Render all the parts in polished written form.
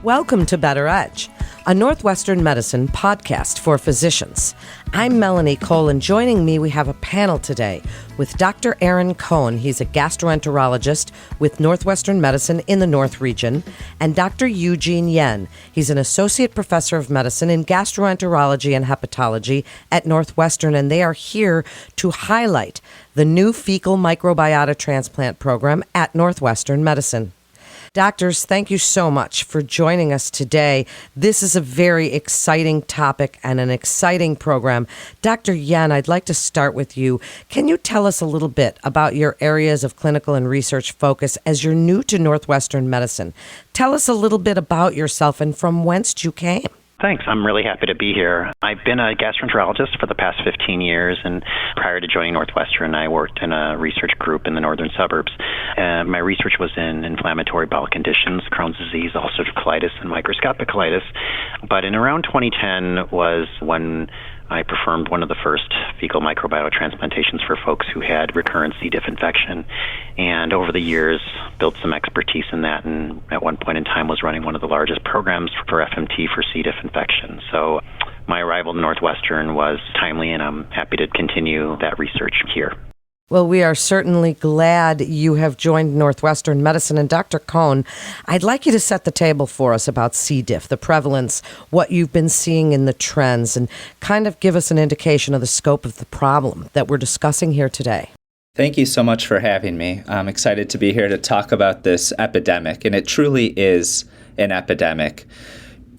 Welcome to Better Edge, a Northwestern medicine podcast for physicians. I'm Melanie Cole, and joining me, we have a panel today with Dr. Aaron Cohen. He's a gastroenterologist with Northwestern Medicine in the North Region, and Dr. Eugene Yen. He's an associate professor of medicine in gastroenterology and hepatology at Northwestern, and they are here to highlight the new fecal microbiota transplant program at Northwestern Medicine. Doctors, thank you so much for joining us today. This is a very exciting topic and an exciting program. Dr. Yen, I'd like to start with you. Can you tell us a little bit about your areas of clinical and research focus as you're new to Northwestern Medicine? Tell us a little bit about yourself and from whence you came. Thanks. I'm really happy to be here. I've been a gastroenterologist for the past 15 years, and prior to joining Northwestern, I worked in a research group in the northern suburbs. My research was in inflammatory bowel conditions, Crohn's disease, ulcerative colitis, and microscopic colitis. But in around 2010 was when I performed one of the first fecal microbiota transplantations for folks who had recurrent C. diff infection, and over the years built some expertise in that, and at one point in time was running one of the largest programs for FMT for C. diff infection. So my arrival to Northwestern was timely, and I'm happy to continue that research here. Well, we are certainly glad you have joined Northwestern Medicine. And Dr. Cohen, I'd like you to set the table for us about C. diff, the prevalence, what you've been seeing in the trends, and kind of give us an indication of the scope of the problem that we're discussing here today. Thank you so much for having me. I'm excited to be here to talk about this epidemic, and it truly is an epidemic.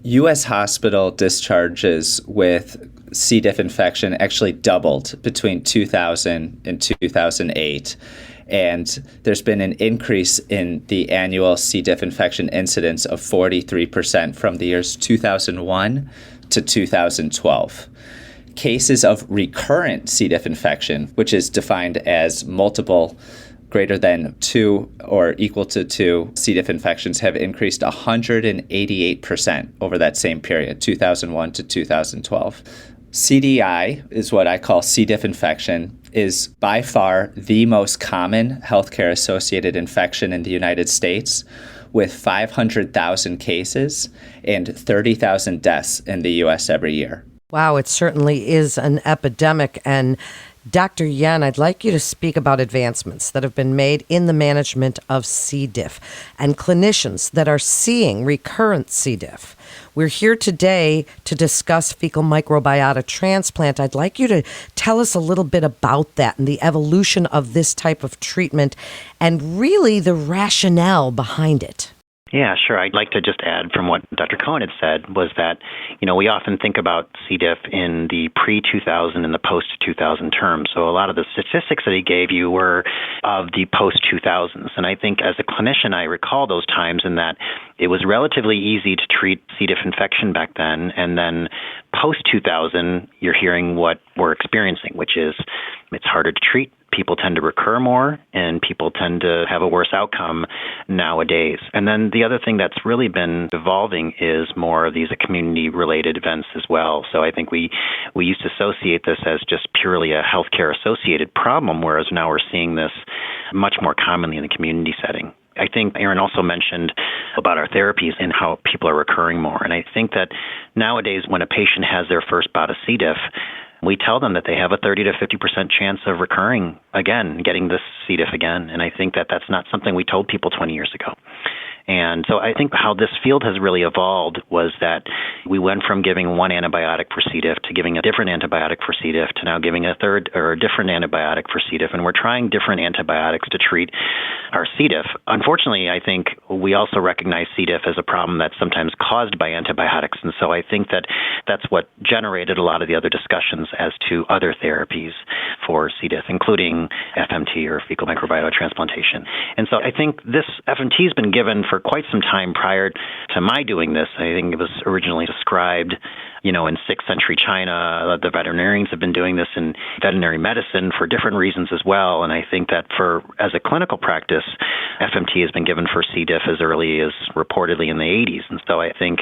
U.S. hospital discharges with C. diff infection actually doubled between 2000 and 2008. And there's been an increase in the annual C. diff infection incidence of 43% from the years 2001 to 2012. Cases of recurrent C. diff infection, which is defined as multiple greater than 2 or equal to 2 C. diff infections, have increased 188% over that same period, 2001 to 2012. CDI is what I call C. diff infection, is by far the most common healthcare-associated infection in the United States, with 500,000 cases and 30,000 deaths in the U.S. every year. Wow, it certainly is an epidemic. And Dr. Yen, I'd like you to speak about advancements that have been made in the management of C. diff and clinicians that are seeing recurrent C. diff. We're here today to discuss fecal microbiota transplant. I'd like you to tell us a little bit about that and the evolution of this type of treatment and really the rationale behind it. Yeah, sure. I'd like to just add from what Dr. Cohen had said was that, we often think about C. diff in the pre-2000 and the post-2000 terms. So a lot of the statistics that he gave you were of the post-2000s. And I think as a clinician, I recall those times in that it was relatively easy to treat C. diff infection back then. And then post-2000, you're hearing what we're experiencing, which is it's harder to treat. People tend to recur more, and people tend to have a worse outcome nowadays. And then the other thing that's really been evolving is more of these community-related events as well. So I think we used to associate this as just purely a healthcare-associated problem, whereas now we're seeing this much more commonly in the community setting. I think Aaron also mentioned about our therapies and how people are recurring more. And I think that nowadays when a patient has their first bout of C. diff, we tell them that they have a 30 to 50% chance of recurring again, getting this C. diff again. And I think that that's not something we told people 20 years ago. And so I think how this field has really evolved was that we went from giving one antibiotic for C. diff to giving a different antibiotic for C. diff to now giving a third or a different antibiotic for C. diff. And we're trying different antibiotics to treat our C. diff. Unfortunately, I think we also recognize C. diff as a problem that's sometimes caused by antibiotics. And so I think that that's what generated a lot of the other discussions as to other therapies for C. diff, including FMT or fecal microbiota transplantation. And so I think this FMT has been given for quite some time prior to my doing this. I think it was originally described, in 6th century China. The veterinarians have been doing this in veterinary medicine for different reasons as well. And I think that as a clinical practice, FMT has been given for C. diff as early as reportedly in the 80s. And so I think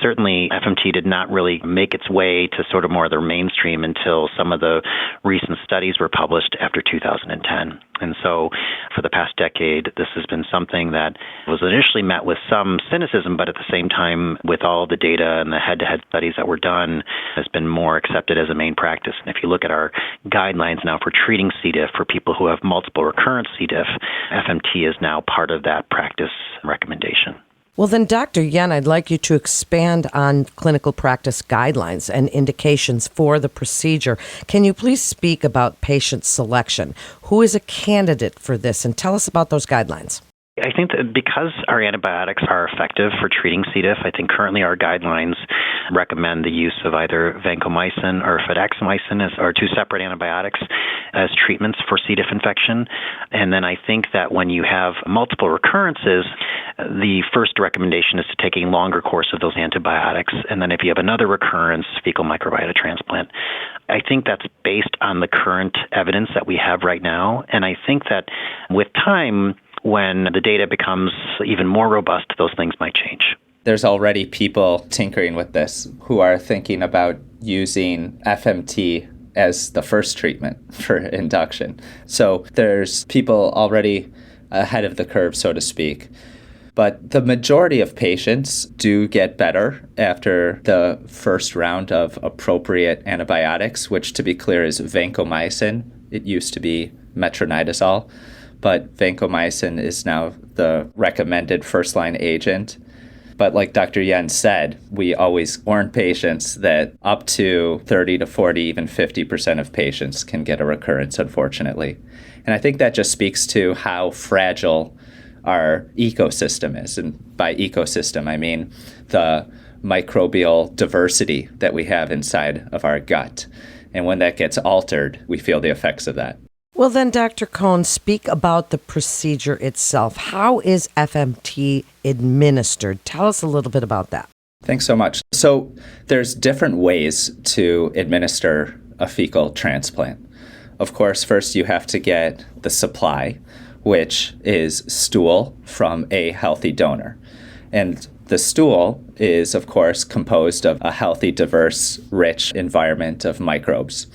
certainly FMT did not really make its way to sort of more of the mainstream until some of the recent studies were published after 2010. And so for the past decade, this has been something that was initially met with some cynicism, but at the same time, with all the data and the head-to-head studies that were done, has been more accepted as a main practice. And if you look at our guidelines now for treating C. diff for people who have multiple recurrent C. diff, FMT is now part of that practice recommendation. Well, then, Dr. Yen, I'd like you to expand on clinical practice guidelines and indications for the procedure. Can you please speak about patient selection? Who is a candidate for this? And tell us about those guidelines. I think that because our antibiotics are effective for treating C. diff, I think currently our guidelines recommend the use of either vancomycin or fidaxomicin as our two separate antibiotics as treatments for C. diff infection. And then I think that when you have multiple recurrences, the first recommendation is to take a longer course of those antibiotics. And then if you have another recurrence, fecal microbiota transplant. I think that's based on the current evidence that we have right now. And I think that with time, when the data becomes even more robust, those things might change. There's already people tinkering with this who are thinking about using FMT as the first treatment for induction. So there's people already ahead of the curve, so to speak. But the majority of patients do get better after the first round of appropriate antibiotics, which, to be clear, is vancomycin. It used to be metronidazole, but vancomycin is now the recommended first-line agent. But like Dr. Yen said, we always warn patients that up to 30 to 40, even 50% of patients can get a recurrence, unfortunately. And I think that just speaks to how fragile our ecosystem is. And by ecosystem, I mean the microbial diversity that we have inside of our gut. And when that gets altered, we feel the effects of that. Well, then, Dr. Cohn, speak about the procedure itself. How is FMT administered? Tell us a little bit about that. Thanks so much. So there's different ways to administer a fecal transplant. Of course, first you have to get the supply, which is stool from a healthy donor. And the stool is, of course, composed of a healthy, diverse, rich environment of microbes.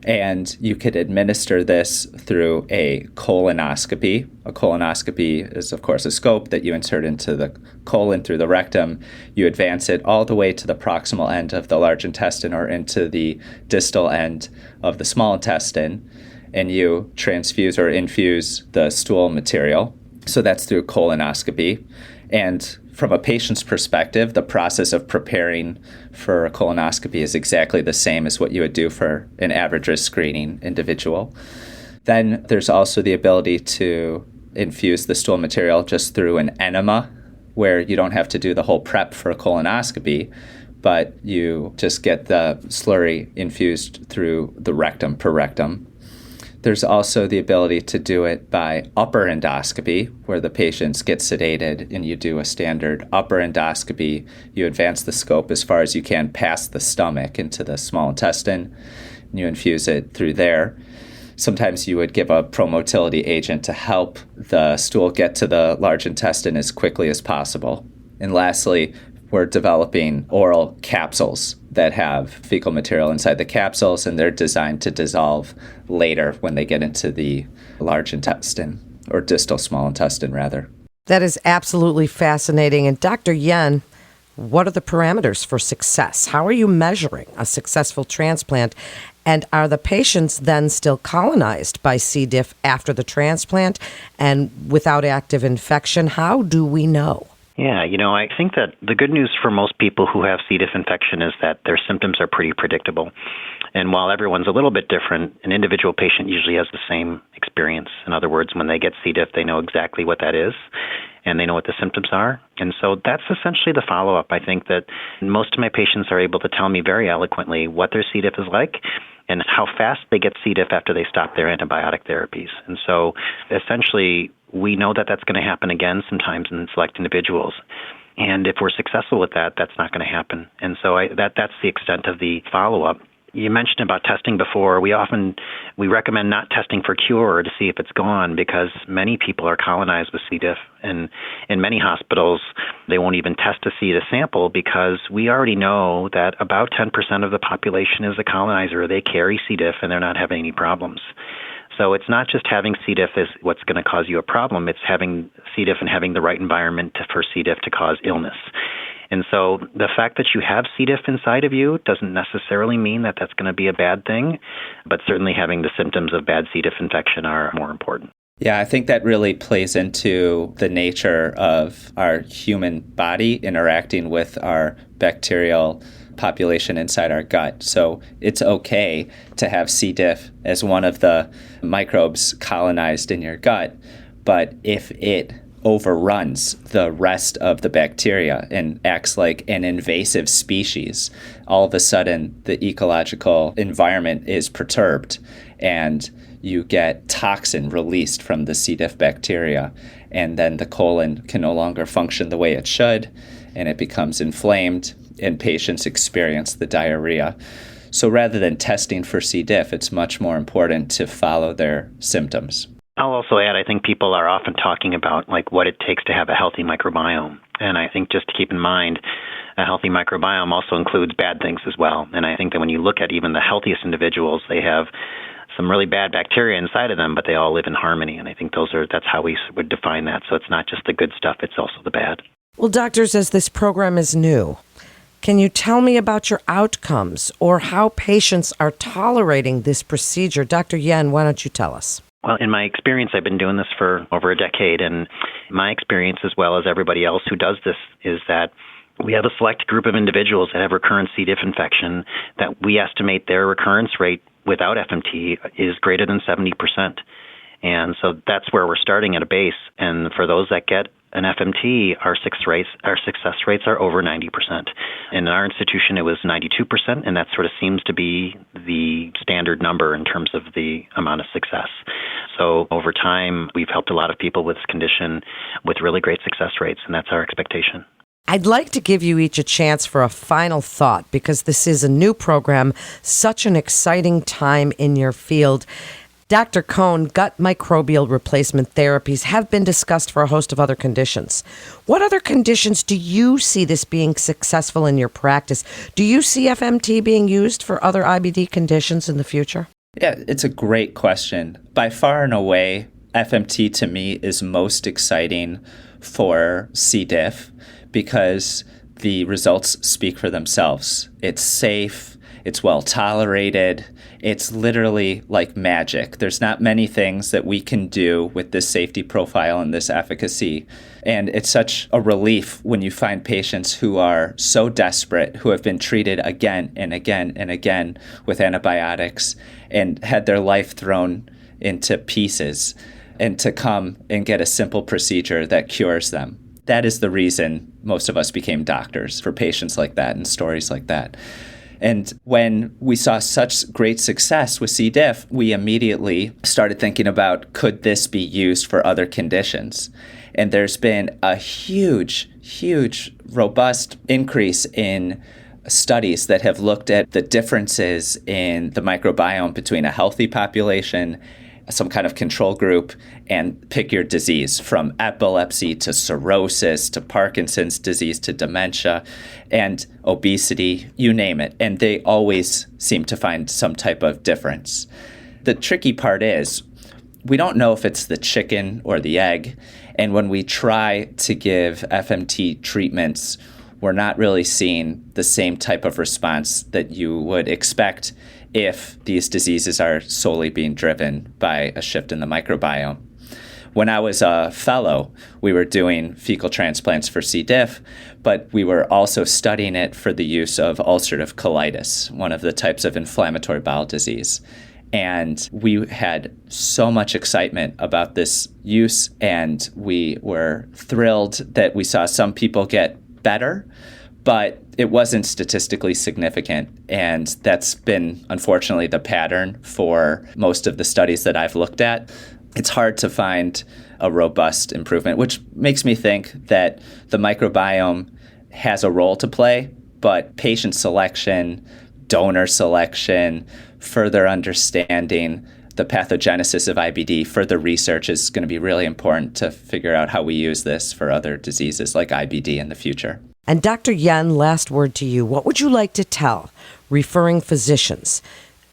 And you could administer this through a colonoscopy. A colonoscopy is, of course, a scope that you insert into the colon through the rectum. You advance it all the way to the proximal end of the large intestine or into the distal end of the small intestine, and you transfuse or infuse the stool material. So that's through colonoscopy. And from a patient's perspective, the process of preparing for a colonoscopy is exactly the same as what you would do for an average risk screening individual. Then there's also the ability to infuse the stool material just through an enema, where you don't have to do the whole prep for a colonoscopy, but you just get the slurry infused through the rectum per rectum. There's also the ability to do it by upper endoscopy, where the patients get sedated and you do a standard upper endoscopy. You advance the scope as far as you can past the stomach into the small intestine, and you infuse it through there. Sometimes you would give a promotility agent to help the stool get to the large intestine as quickly as possible. And lastly, we're developing oral capsules that have fecal material inside the capsules, and they're designed to dissolve later when they get into the large intestine, or distal small intestine, rather. That is absolutely fascinating. And Dr. Yen, what are the parameters for success? How are you measuring a successful transplant? And are the patients then still colonized by C. diff after the transplant and without active infection? How do we know? Yeah, I think that the good news for most people who have C. diff infection is that their symptoms are pretty predictable. And while everyone's a little bit different, an individual patient usually has the same experience. In other words, when they get C. diff, they know exactly what that is, and they know what the symptoms are. And so that's essentially the follow-up. I think that most of my patients are able to tell me very eloquently what their C. diff is like and how fast they get C. diff after they stop their antibiotic therapies. And so essentially, we know that that's going to happen again sometimes in select individuals. And if we're successful with that, that's not going to happen. And so that's the extent of the follow-up. You mentioned about testing before. We recommend not testing for cure to see if it's gone because many people are colonized with C. diff. And in many hospitals, they won't even test to see the sample because we already know that about 10% of the population is a colonizer. They carry C. diff and they're not having any problems. So it's not just having C. diff is what's going to cause you a problem. It's having C. diff and having the right environment for C. diff to cause illness. And so the fact that you have C. diff inside of you doesn't necessarily mean that that's going to be a bad thing, but certainly having the symptoms of bad C. diff infection are more important. Yeah, I think that really plays into the nature of our human body interacting with our bacterial population inside our gut. So it's okay to have C. diff as one of the microbes colonized in your gut, but if it overruns the rest of the bacteria and acts like an invasive species, all of a sudden the ecological environment is perturbed and you get toxin released from the C. diff bacteria, and then the colon can no longer function the way it should, and it becomes inflamed, and patients experience the diarrhea. So rather than testing for C. diff, it's much more important to follow their symptoms. I'll also add, I think people are often talking about what it takes to have a healthy microbiome. And I think just to keep in mind, a healthy microbiome also includes bad things as well. And I think that when you look at even the healthiest individuals, they have some really bad bacteria inside of them, but they all live in harmony. And I think that's how we would define that. So it's not just the good stuff, it's also the bad. Well, doctors, as this program is new, can you tell me about your outcomes or how patients are tolerating this procedure? Dr. Yen, why don't you tell us? Well, in my experience, I've been doing this for over a decade, and my experience, as well as everybody else who does this, is that we have a select group of individuals that have recurrent C. diff infection that we estimate their recurrence rate without FMT is greater than 70%. And so that's where we're starting at a base. And for those that get an FMT, our success rates are over 90%. In our institution, it was 92%, and that sort of seems to be the standard number in terms of the amount of success. So over time, we've helped a lot of people with this condition with really great success rates, and that's our expectation. I'd like to give you each a chance for a final thought because this is a new program, such an exciting time in your field. Dr. Cohn, gut microbial replacement therapies have been discussed for a host of other conditions. What other conditions do you see this being successful in your practice? Do you see FMT being used for other IBD conditions in the future? Yeah, it's a great question. By far and away, FMT to me is most exciting for C. diff because the results speak for themselves. It's safe, it's well tolerated, it's literally like magic. There's not many things that we can do with this safety profile and this efficacy. And it's such a relief when you find patients who are so desperate, who have been treated again and again and again with antibiotics and had their life thrown into pieces, and to come and get a simple procedure that cures them. That is the reason most of us became doctors, for patients like that and stories like that. And when we saw such great success with C. diff, we immediately started thinking about, could this be used for other conditions? And there's been a huge, robust increase in studies that have looked at the differences in the microbiome between a healthy population, some kind of control group, and pick your disease, from epilepsy to cirrhosis to Parkinson's disease to dementia and obesity, you name it. And they always seem to find some type of difference. The tricky part is we don't know if it's the chicken or the egg. And when we try to give FMT treatments, we're not really seeing the same type of response that you would expect if these diseases are solely being driven by a shift in the microbiome. When I was a fellow, we were doing fecal transplants for C. diff, but we were also studying it for the use of ulcerative colitis, one of the types of inflammatory bowel disease. And we had so much excitement about this use, and we were thrilled that we saw some people get better, but it wasn't statistically significant. And that's been, unfortunately, the pattern for most of the studies that I've looked at. It's hard to find a robust improvement, which makes me think that the microbiome has a role to play, but patient selection, donor selection, further understanding the pathogenesis of IBD, further research is going to be really important to figure out how we use this for other diseases like IBD in the future. And Dr. Yen, last word to you. What would you like to tell referring physicians,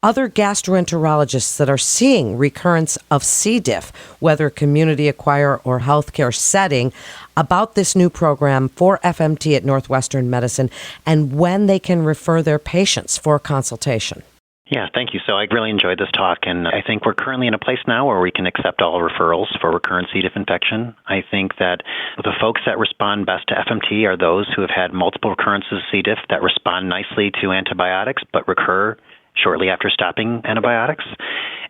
other gastroenterologists that are seeing recurrence of C. diff, whether community acquired or healthcare setting, about this new program for FMT at Northwestern Medicine and when they can refer their patients for consultation? Yeah, thank you. So I really enjoyed this talk, and I think we're currently in a place now where we can accept all referrals for recurrent C. diff infection. I think that the folks that respond best to FMT are those who have had multiple recurrences of C. diff that respond nicely to antibiotics but recur shortly after stopping antibiotics.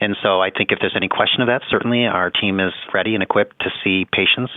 And so I think if there's any question of that, certainly our team is ready and equipped to see patients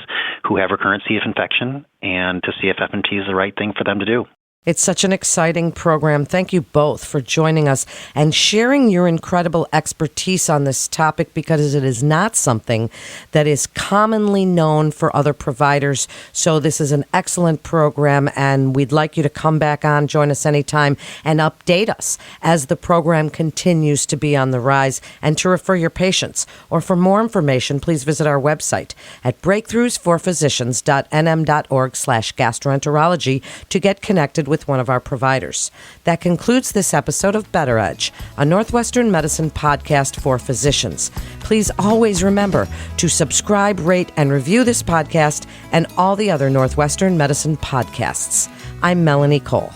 who have recurrent C. diff infection and to see if FMT is the right thing for them to do. It's such an exciting program. Thank you both for joining us and sharing your incredible expertise on this topic, because it is not something that is commonly known for other providers. So this is an excellent program, and we'd like you to come back on, join us anytime, and update us as the program continues to be on the rise, and to refer your patients. Or for more information, please visit our website at breakthroughsforphysicians.nm.org/gastroenterology to get connected with one of our providers. That concludes this episode of Better Edge, a Northwestern Medicine podcast for physicians. Please always remember to subscribe, rate, and review this podcast and all the other Northwestern Medicine podcasts. I'm Melanie Cole.